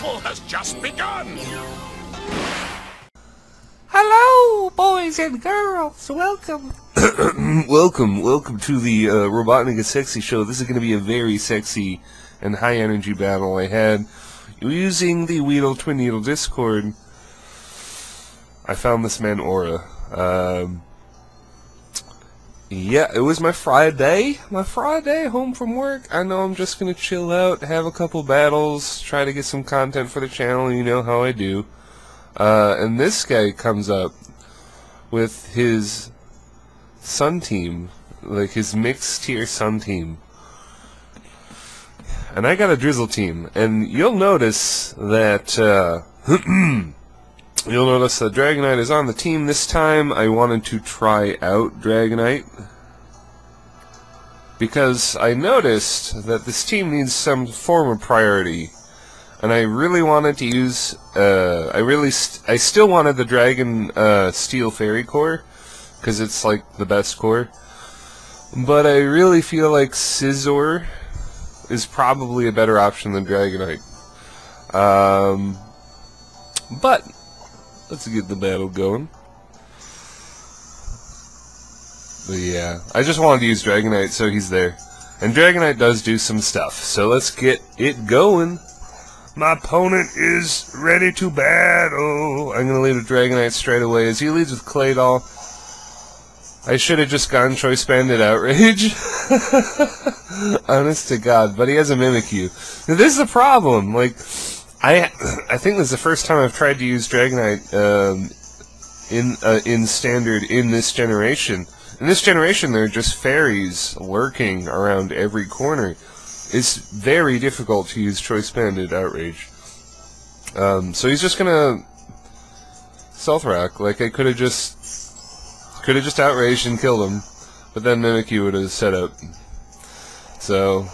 battle has just begun! Hello, boys and girls. Welcome. welcome to the RobotnikIsSexy show. This is going to be a very sexy and high-energy battle I had using the Weedle Twin Needle Discord. I found this man Aura. Yeah, it was my Friday home from work. I know I'm just going to chill out, have a couple battles, try to get some content for the channel. You know how I do. And this guy comes up with his Sun team, like his mixed tier Sun team. And I got a Drizzle team, and you'll notice that, Dragonite is on the team this time. I wanted to try out Dragonite, because I noticed that this team needs some form of priority. And I really wanted to use, I still wanted the Dragon Steel Fairy core, because it's like the best core. But I really feel like SCIZOR is probably a better option than Dragonite. But let's get the battle going. But yeah, I just wanted to use Dragonite, so he's there. And Dragonite does do some stuff, so let's get it going. My opponent is ready to battle. I'm gonna lead with Dragonite straight away as he leads with Claydol. I should have just gone Choice Banded Outrage. Honest to God, but he has a Mimikyu. Now, this is the problem. Like, I think this is the first time I've tried to use Dragonite in Standard in this generation. In this generation, there are just fairies lurking around every corner. It's very difficult to use Choice Banded Outrage. So he's just gonna Stealth Rock. Like, I could have just outraged and killed him, but then Mimikyu would have set up. So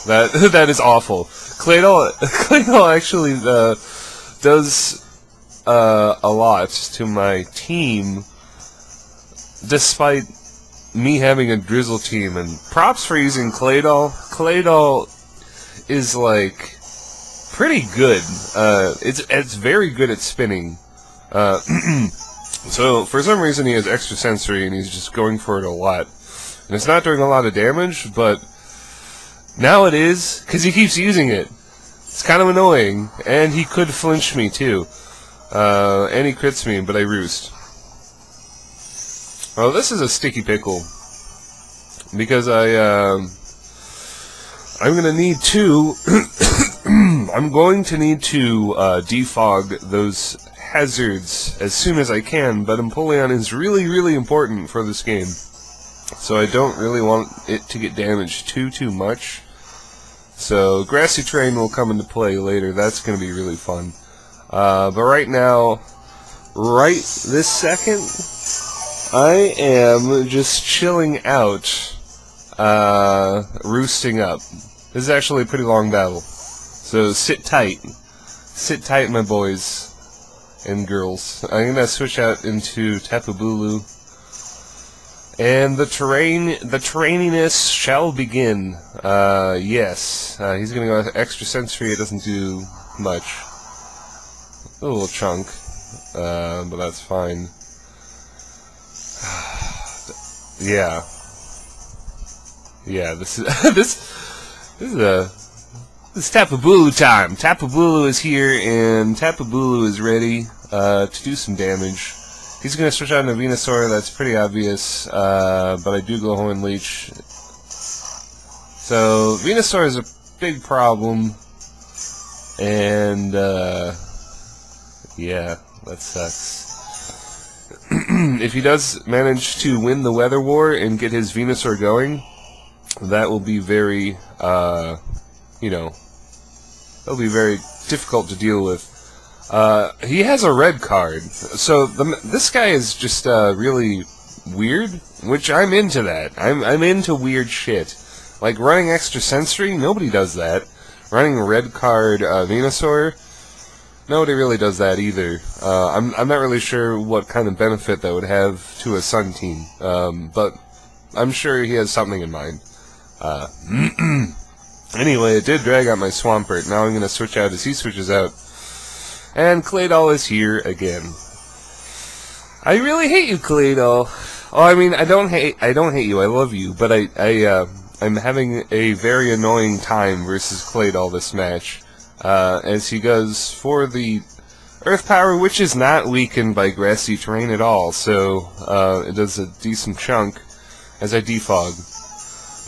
that is awful. Claydol actually does a lot to my team, despite me having a Drizzle team. And props for using Claydol. Claydol is like pretty good. It's very good at spinning. So for some reason he has extra sensory and he's just going for it a lot. And it's not doing a lot of damage, but now it is, because he keeps using it. It's kind of annoying, and he could flinch me too. And he crits me, but I roost. Well, this is a sticky pickle, because I'm gonna need to I'm going to need to defog those hazards as soon as I can, but Empoleon is really important for this game, so I don't really want it to get damaged too much. So Grassy Terrain will come into play later. That's going to be really fun. But right now, right this second, I am just chilling out, roosting up. This is actually a pretty long battle, so sit tight, my boys and girls. I'm gonna switch out into Tapu Bulu, and the terraininess shall begin. Yes, he's gonna go with extra sensory. It doesn't do much, a little chunk, but that's fine. Yeah, this is It's Tapu Bulu time. Tapu Bulu is here, and Tapu Bulu is ready to do some damage. He's going to switch out into Venusaur. That's pretty obvious, but I do go Horn Leech. So Venusaur is a big problem, and yeah, that sucks. If he does manage to win the Weather War and get his Venusaur going, that will be very, it'll be very difficult to deal with. He has a red card, so this guy is just really weird, which I'm into that. I'm into weird shit. Like running extra sensory, nobody does that. Running a red card Venusaur, nobody really does that either. I'm not really sure what kind of benefit that would have to a Sun team, but I'm sure he has something in mind. Anyway, it did drag out my Swampert. Now I'm going to switch out as he switches out. And Claydol is here again. I really hate you, Claydol. Oh, I mean, I don't hate you. I love you, but I'm having a very annoying time versus Claydol this match, as he goes for the Earth Power, which is not weakened by grassy terrain at all, so it does a decent chunk as I defog.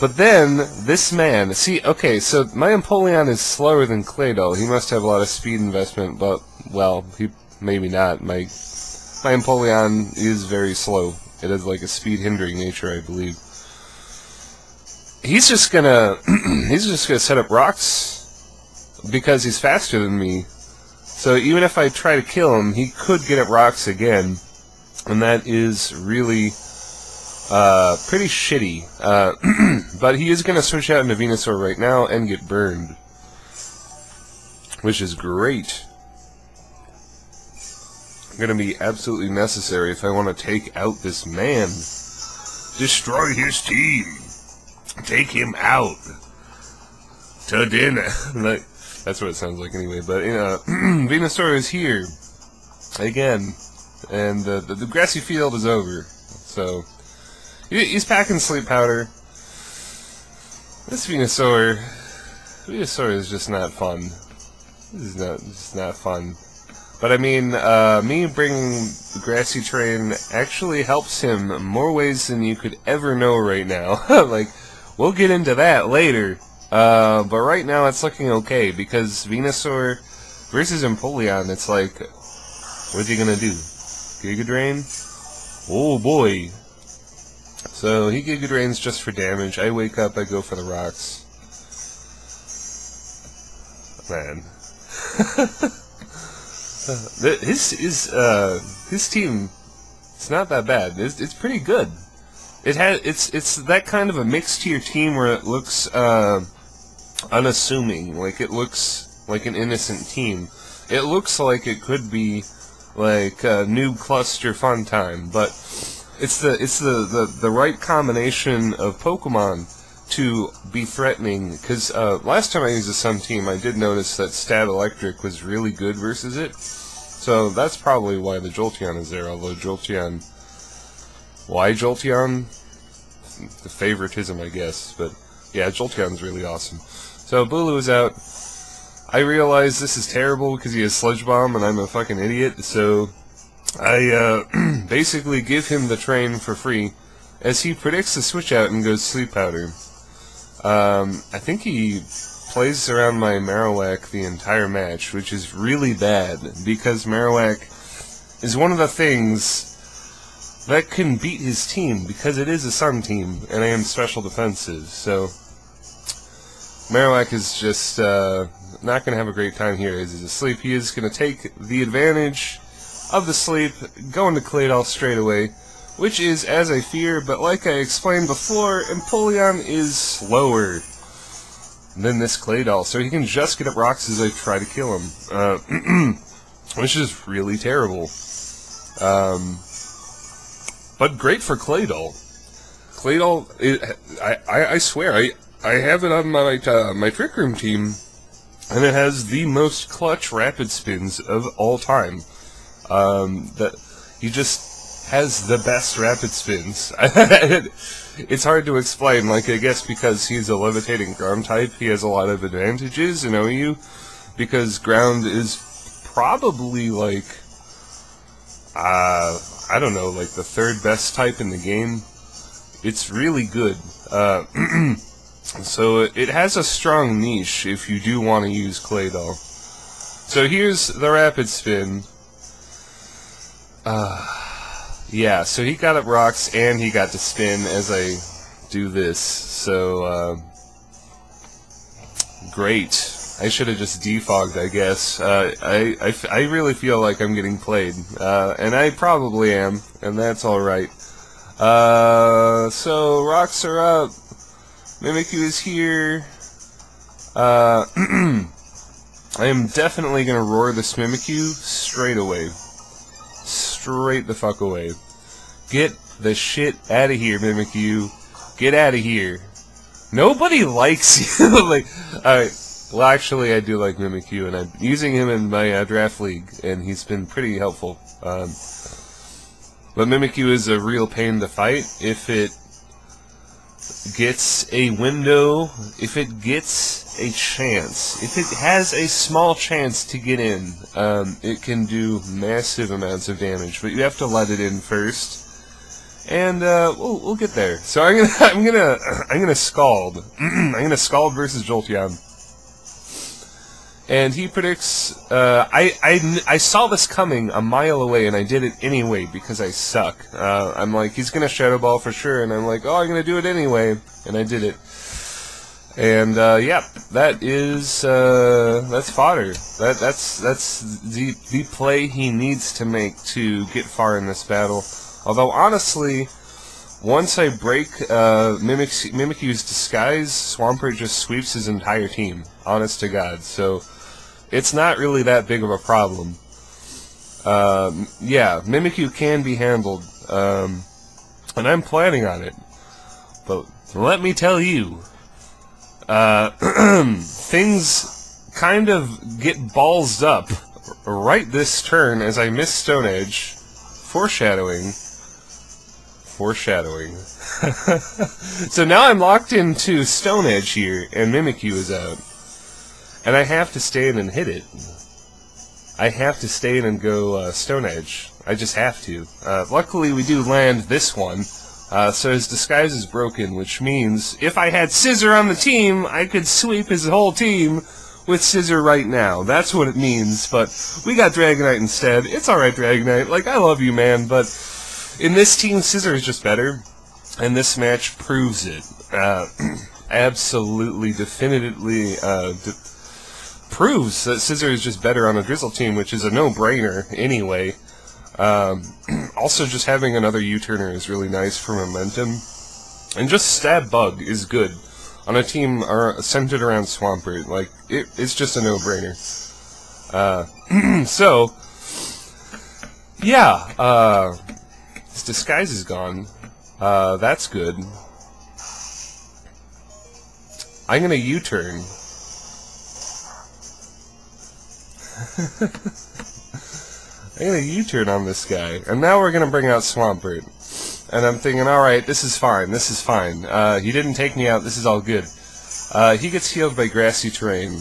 But then, this man, see, okay, so my Empoleon is slower than Claydol. He must have a lot of speed investment, but, well, he maybe not. My Empoleon is very slow. It has like a speed hindering nature, I believe. He's just gonna set up rocks because he's faster than me. So even if I try to kill him, he could get up rocks again, and that is really pretty shitty. But he is gonna switch out into Venusaur right now and get burned, which is great. Gonna be absolutely necessary if I want to take out this man. Destroy his team. Take him out to dinner. That's what it sounds like anyway. But Venusaur is here again, and the grassy field is over. So he's packing sleep powder. This Venusaur is just not fun. This is just not fun. But I mean, me bringing the grassy terrain actually helps him in more ways than you could ever know right now. Like, we'll get into that later. But right now it's looking okay, because Venusaur versus Empoleon, it's like, what's he gonna do? Giga Drain? Oh boy. So he Giga Drains just for damage. I wake up, I go for the rocks. Man. His team, it's not that bad. It's pretty good. It's that kind of a mixed tier team where it looks unassuming, like it looks like an innocent team. It looks like it could be like a Noob Cluster fun time, but it's the right combination of Pokemon to be threatening, because last time I used the Sun team, I did notice that Stat Electric was really good versus it, so that's probably why the Jolteon is there, although Jolteon... Why Jolteon? The favoritism, I guess, but yeah, Jolteon's really awesome. So Bulu is out. I realize this is terrible because he has Sludge Bomb and I'm a fucking idiot, so I basically give him the train for free, as he predicts the switch out and goes Sleep Powder. I think he plays around my Marowak the entire match, which is really bad, because Marowak is one of the things that can beat his team, because it is a Sun team, and I am special defensive, so Marowak is just not going to have a great time here as he's asleep. He is going to take the advantage of the sleep, go into Claydol straight away, which is as I fear, but like I explained before, Empoleon is slower than this Claydol, so he can just get up rocks as I try to kill him, which is really terrible. But great for Claydol. Claydol, I swear, I have it on my Trick Room team, and it has the most clutch rapid spins of all time. That he just has the best rapid spins. It's hard to explain, like, I guess because he's a levitating ground type, he has a lot of advantages in OU, because ground is probably, like, I don't know, like the third best type in the game. It's really good. So it has a strong niche if you do want to use Claydol. So here's the rapid spin. Yeah, so he got up rocks and he got to spin as I do this. So, great. I should have just defogged, I guess. I really feel like I'm getting played. And I probably am, and that's alright. So, rocks are up. Mimikyu is here. I am definitely gonna roar this Mimikyu straight away. Straight the fuck away. Get the shit out of here, Mimikyu. Get out of here. Nobody likes you. Like, alright. Well, actually, I do like Mimikyu, and I'm using him in my draft league, and he's been pretty helpful. But Mimikyu is a real pain to fight. If it gets a window, if it gets a chance, if it has a small chance to get in, it can do massive amounts of damage. But you have to let it in first, and we'll get there. So I'm gonna Scald. I'm gonna Scald versus Jolteon. And he predicts, I saw this coming a mile away, and I did it anyway, because I suck. I'm like, he's gonna Shadow Ball for sure, and I'm like, oh, I'm gonna do it anyway, and I did it. And, yeah, that is, that's fodder. That's the play he needs to make to get far in this battle. Although, honestly, once I break, Mimikyu's disguise, Swampert just sweeps his entire team. Honest to God, so it's not really that big of a problem. Yeah, Mimikyu can be handled, and I'm planning on it. But let me tell you, things kind of get ballsed up right this turn as I miss Stone Edge. Foreshadowing. So now I'm locked into Stone Edge here, and Mimikyu is out. And I have to stay in and hit it. I have to stay in and go Stone Edge. I just have to. Luckily, we do land this one, so his disguise is broken, which means if I had SCIZOR on the team, I could sweep his whole team with SCIZOR right now. That's what it means, but we got Dragonite instead. It's alright, Dragonite. Like, I love you, man, but in this team, SCIZOR is just better, and this match proves it. Absolutely, definitively, proves that SCIZOR is just better on a Drizzle team, which is a no-brainer anyway. Also, just having another U-turner is really nice for momentum. And just Stab Bug is good on a team centered around Swampert. Like, it's just a no-brainer. So, yeah, his disguise is gone. That's good. I'm gonna U-turn. I'm gonna U-turn on this guy, and now we're gonna bring out Swampert. And I'm thinking, alright, this is fine, this is fine. He didn't take me out, this is all good. He gets healed by grassy terrain.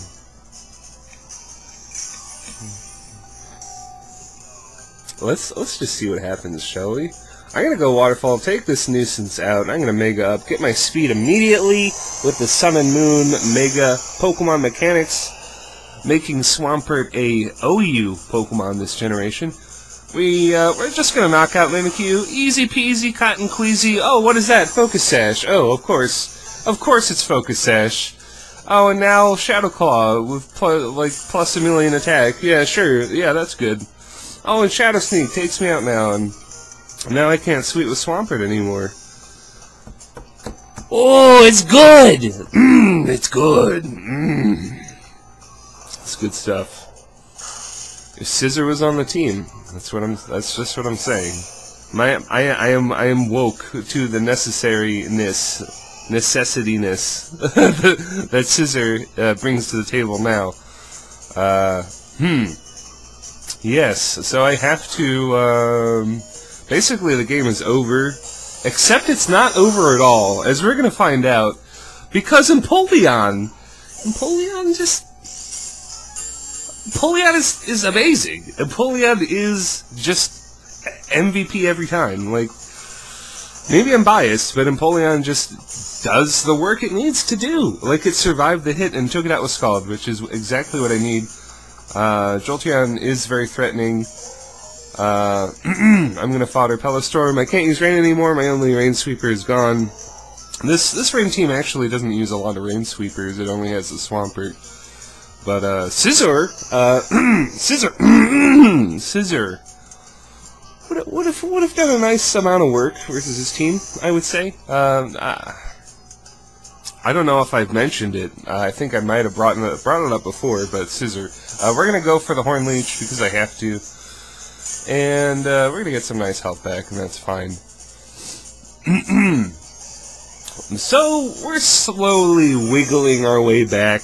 Let's just see what happens, shall we? I'm gonna go Waterfall, take this nuisance out, I'm gonna Mega up, get my speed immediately with the Sun and Moon Mega Pokemon mechanics, making Swampert a OU Pokemon this generation. We're just gonna knock out Mimikyu, easy peasy, cotton queasy. Oh, what is that? Focus Sash. Oh, of course it's Focus Sash. Oh, and now Shadow Claw with plus a million attack. Yeah, sure, yeah, that's good. Oh, and Shadow Sneak takes me out now, and now I can't sweep with Swampert anymore. Oh, it's good! It's good. It's good stuff. If SCIZOR was on the team, that's just what I'm saying. I am woke to the necessityness that SCIZOR brings to the table now. Yes, so I have to, basically the game is over, except it's not over at all, as we're gonna find out, because Empoleon is amazing. Empoleon is just MVP every time. Like, maybe I'm biased, but Empoleon just does the work it needs to do. Like, it survived the hit and took it out with Scald, which is exactly what I need. Jolteon is very threatening. I'm gonna fodder Pellistorm. I can't use Rain anymore. My only Rain Sweeper is gone. This Rain team actually doesn't use a lot of Rain Sweepers. It only has the Swampert. But, SCIZOR would have done a nice amount of work versus his team, I would say. I don't know if I've mentioned it. I think I might have brought it up before, but SCIZOR. We're gonna go for the Horn Leech because I have to. And, we're gonna get some nice health back, and that's fine. So, we're slowly wiggling our way back.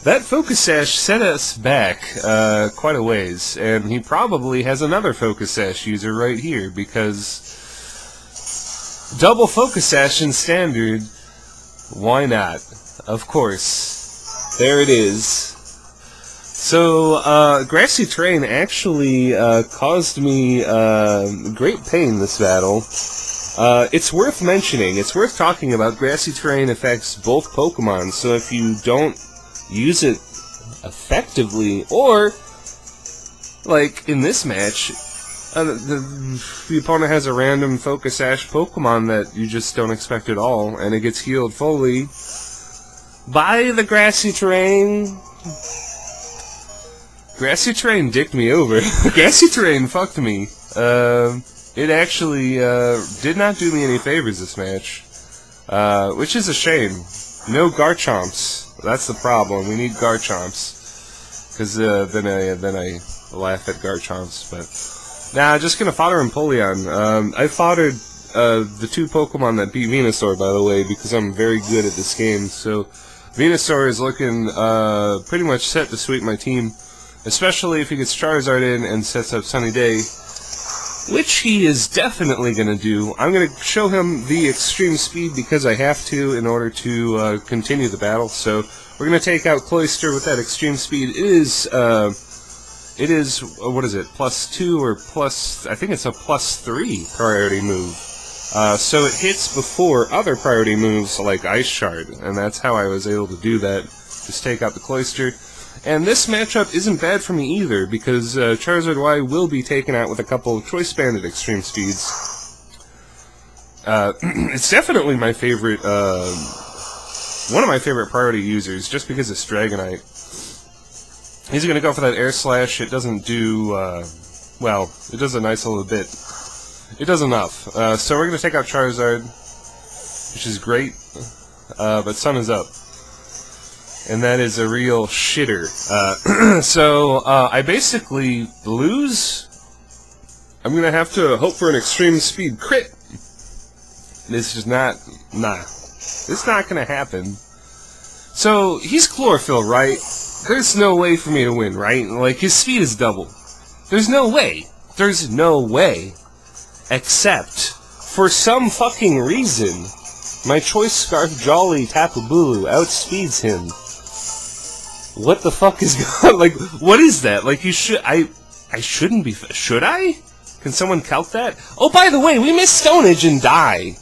That focus sash set us back quite a ways, and he probably has another focus sash user right here, because double focus sash in standard, why not? Of course. There it is. So, Grassy Terrain actually caused me great pain this battle. It's worth mentioning, it's worth talking about. Grassy Terrain affects both Pokemon, so if you don't use it effectively, or, like, in this match, the opponent has a random Focus Sash Pokemon that you just don't expect at all, and it gets healed fully by the Grassy Terrain. Grassy Terrain dicked me over. Grassy Terrain fucked me. It actually did not do me any favors this match, which is a shame. No Garchomps. That's the problem. We need Garchomps, because then I laugh at Garchomps. But nah, just gonna fodder Empoleon. I foddered the two Pokemon that beat Venusaur, by the way, because I'm very good at this game. So Venusaur is looking pretty much set to sweep my team, especially if he gets Charizard in and sets up Sunny Day, which he is definitely going to do. I'm going to show him the extreme speed because I have to in order to continue the battle. So we're going to take out Cloyster with that extreme speed. It is, what is it, +2 or plus, I think it's a +3 priority move. So it hits before other priority moves like Ice Shard, and that's how I was able to do that. Just take out the Cloyster. And this matchup isn't bad for me either, because Charizard Y will be taken out with a couple of Choice Banded extreme speeds. It's definitely my favorite, one of my favorite priority users, just because it's Dragonite. He's going to go for that Air Slash. It doesn't do, well, it does a nice little bit. It does enough. So we're going to take out Charizard, which is great, but Sun is up. And that is a real shitter. So, I basically lose. I'm gonna have to hope for an extreme speed crit. This is not, it's not gonna happen. So, he's Chlorophyll, right? There's no way for me to win, right? Like, his speed is double. There's no way. There's no way. Except, for some fucking reason, my Choice Scarf Jolly Tapu Bulu outspeeds him. What the fuck is going on? Like, what is that? Like, you should, I shouldn't be, should I? Can someone calc that? Oh, by the way, we missed Stone Edge and die.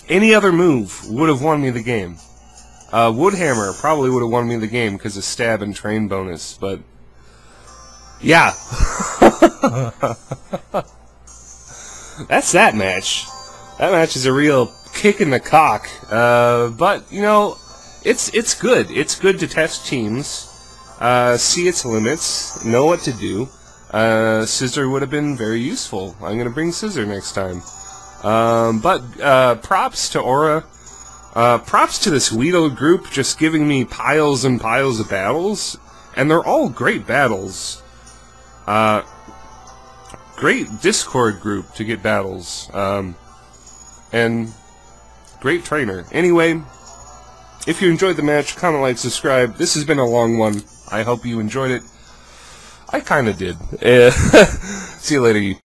Any other move would have won me the game. Woodhammer probably would have won me the game because of stab and train bonus, but yeah. That's that match. That match is a real kick in the cock. But, you know, it's good. It's good to test teams, see its limits, know what to do. SCIZOR would have been very useful. I'm going to bring SCIZOR next time. But props to Aura. Props to this Weedle group just giving me piles and piles of battles. And they're all great battles. Great Discord group to get battles. And great trainer. Anyway, if you enjoyed the match, comment, like, subscribe. This has been a long one. I hope you enjoyed it. I kinda did. See you later, you